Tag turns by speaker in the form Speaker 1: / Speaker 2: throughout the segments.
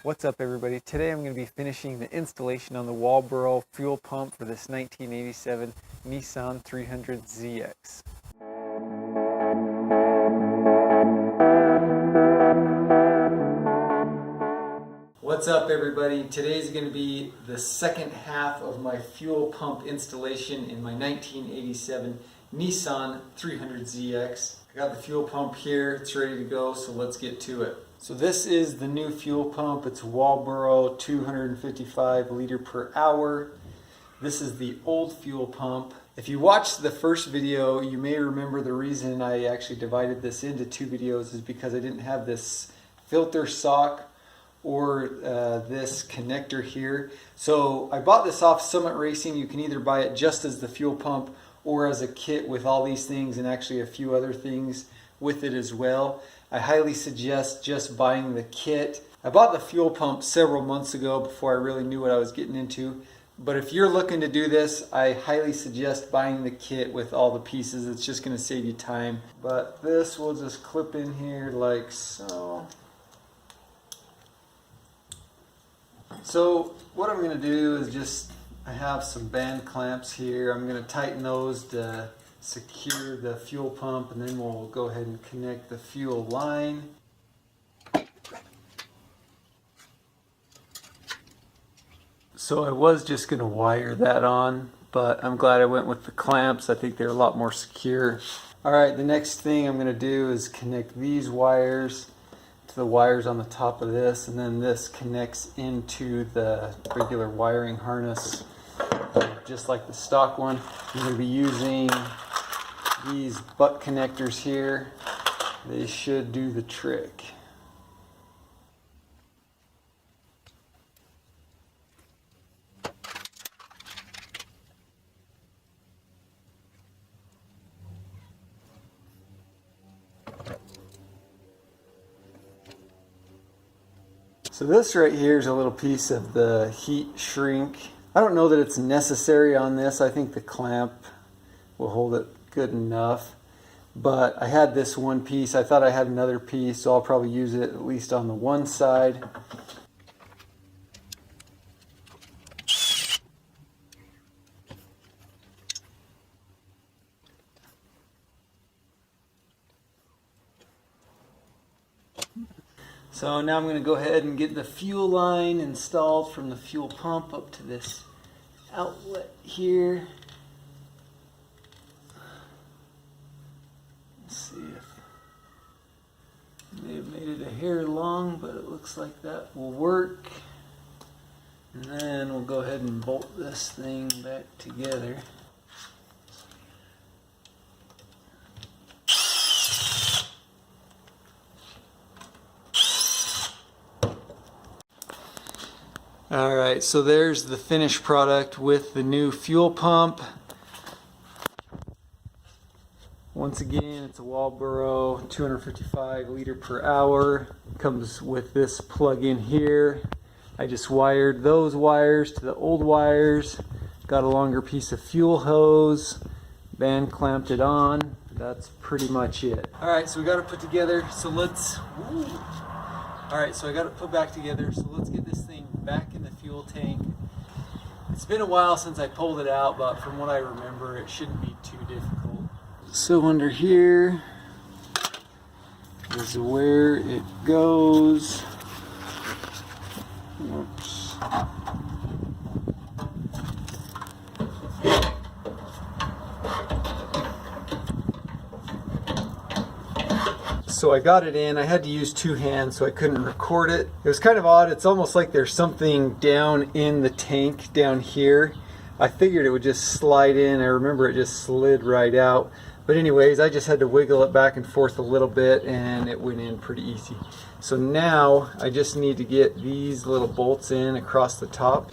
Speaker 1: What's up everybody? Today I'm going to be finishing the installation on the Walbro fuel pump for this 1987 Nissan 300ZX. What's up everybody? Today's going to be the second half of my fuel pump installation in my 1987 Nissan 300ZX. I got the fuel pump here, it's ready to go, so let's get to it. So this is the new fuel pump. It's Walbro 255 liter per hour. This is the old fuel pump. If you watched the first video, you may remember the reason I actually divided this into two videos is because I didn't have this filter sock or this connector here. So I bought this off Summit Racing. You can either buy it just as the fuel pump or as a kit with all these things and actually a few other things with it as well. I highly suggest just buying the kit. I bought the fuel pump several months ago before I really knew what I was getting into. But if you're looking to do this, I highly suggest buying the kit with all the pieces. It's just going to save you time. But this will just clip in here like so. So what I'm going to do is I have some band clamps here. I'm going to tighten those to secure the fuel pump, and then we'll go ahead and connect the fuel line. So I was just going to wire that on, but I'm glad I went with the clamps. I think they're a lot more secure. Alright, the next thing I'm going to do is connect these wires to the wires on the top of this, and then this connects into the regular wiring harness just like the stock one. I'm going to be using these butt connectors here. They should do the trick. So this right here is a little piece of the heat shrink. I don't know that it's necessary on this. I think the clamp will hold it good enough. But I had this one piece. I thought I had another piece, so I'll probably use it at least on the one side. So now I'm going to go ahead and get the fuel line installed from the fuel pump up to this outlet here. Let's see if I may have made it a hair long, but it looks like that will work. And then we'll go ahead and bolt this thing back together. Alright, so there's the finished product with the new fuel pump. Once again, it's a Walbro 255 liter per hour. Comes with this plug-in here. I just wired those wires to the old wires. Got a longer piece of fuel hose. Band clamped it on. That's pretty much it. Alright, so we got it put together. So let's... Alright, so I got it put back together. So let's get this thing back in the fuel tank. It's been a while since I pulled it out, but from what I remember, it shouldn't be too difficult. So under here is where it goes. Oops. So I got it in. I had to use two hands, so I couldn't record it. It was kind of odd. It's almost like there's something down in the tank down here. I figured it would just slide in. I remember it just slid right out. But anyways, I just had to wiggle it back and forth a little bit, and it went in pretty easy. So now I just need to get these little bolts in across the top.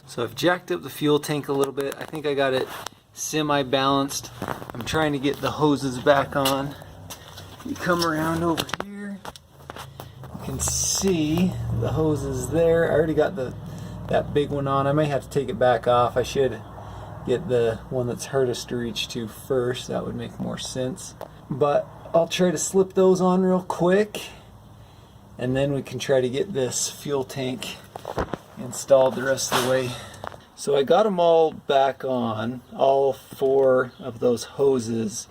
Speaker 1: So I've jacked up the fuel tank a little bit. I think I got it semi-balanced. I'm trying to get the hoses back on. You come around over here, you can see the hoses there. I already got that big one on. I may have to take it back off. I should get the one that's hardest to reach to first. That would make more sense. But I'll try to slip those on real quick, and then we can try to get this fuel tank installed the rest of the way. So I got them all back on, all 4 of those hoses.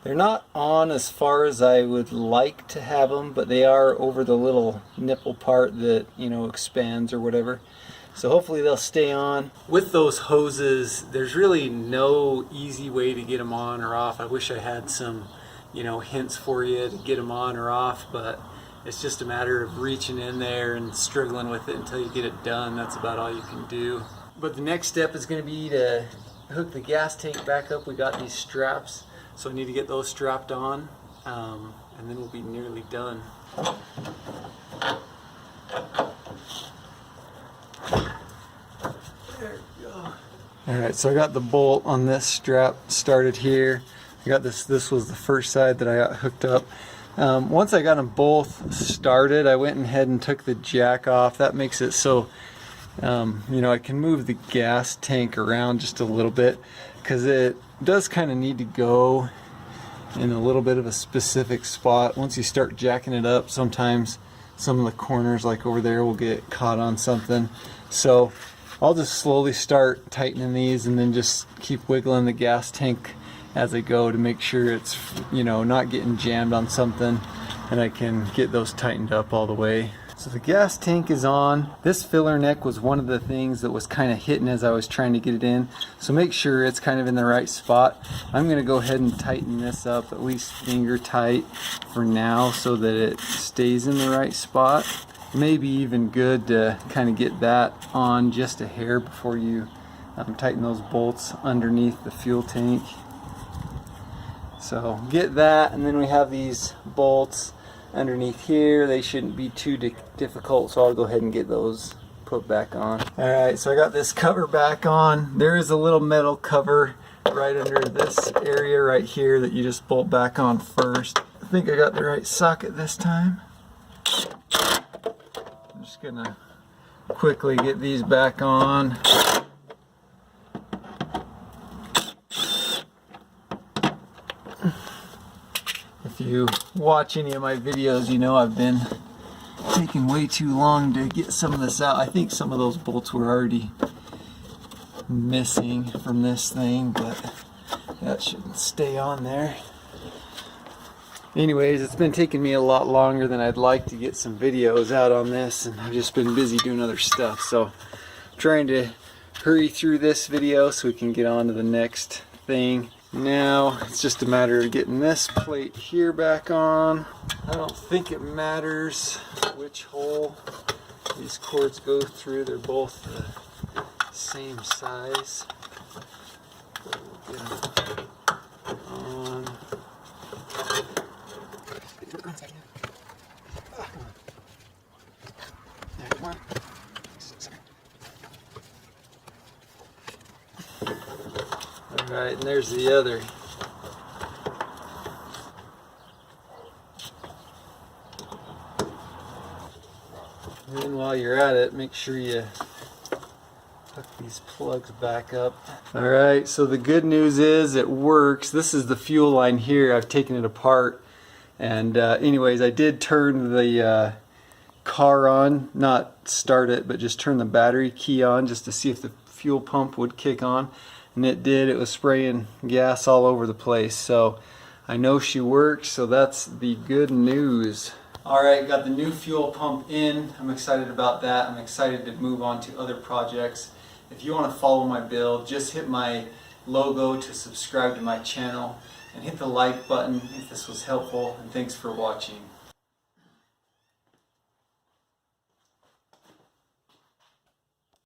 Speaker 1: They're not on as far as I would like to have them, but they are over the little nipple part that, you know, expands or whatever. So hopefully they'll stay on. With those hoses, there's really no easy way to get them on or off. I wish I had some, you know, hints for you to get them on or off, but it's just a matter of reaching in there and struggling with it until you get it done. That's about all you can do. But the next step is going to be to hook the gas tank back up. We got these straps, so I need to get those strapped on, and then we'll be nearly done. There we go. Alright, so I got the bolt on this strap started here. I got this was the first side that I got hooked up. Once I got them both started, I went ahead and took the jack off. That makes it so you know, I can move the gas tank around just a little bit, because it does kind of need to go in a little bit of a specific spot. Once you start jacking it up, sometimes some of the corners like over there will get caught on something. So I'll just slowly start tightening these and then just keep wiggling the gas tank as I go to make sure it's, you know, not getting jammed on something, and I can get those tightened up all the way. So the gas tank is on. This filler neck was one of the things that was kind of hitting as I was trying to get it in. So make sure it's kind of in the right spot. I'm going to go ahead and tighten this up at least finger tight for now so that it stays in the right spot. Maybe even good to kind of get that on just a hair before you tighten those bolts underneath the fuel tank. So get that, and then we have these bolts underneath here. They shouldn't be too difficult, so I'll go ahead and get those put back on. Alright, so I got this cover back on. There is a little metal cover right under this area right here that you just bolt back on first. I think I got the right socket this time. I'm just gonna quickly get these back on. If you watch any of my videos, you know I've been taking way too long to get some of this out. I think some of those bolts were already missing from this thing, but that should stay on there. Anyways, it's been taking me a lot longer than I'd like to get some videos out on this, and I've just been busy doing other stuff, so I'm trying to hurry through this video so we can get on to the next thing. Now it's just a matter of getting this plate here back on. I don't think it matters which hole these cords go through. They're both the same size. But we'll get them on. There, come on. Alright, and there's the other. And then while you're at it, make sure you hook these plugs back up. Alright, so the good news is it works. This is the fuel line here. I've taken it apart. And anyways, I did turn the car on, not start it, but just turn the battery key on just to see if the fuel pump would kick on. And it did. It was spraying gas all over the place. So I know she works, so that's the good news. Alright, got the new fuel pump in. I'm excited about that. I'm excited to move on to other projects. If you want to follow my build, just hit my logo to subscribe to my channel and hit the like button if this was helpful, and thanks for watching.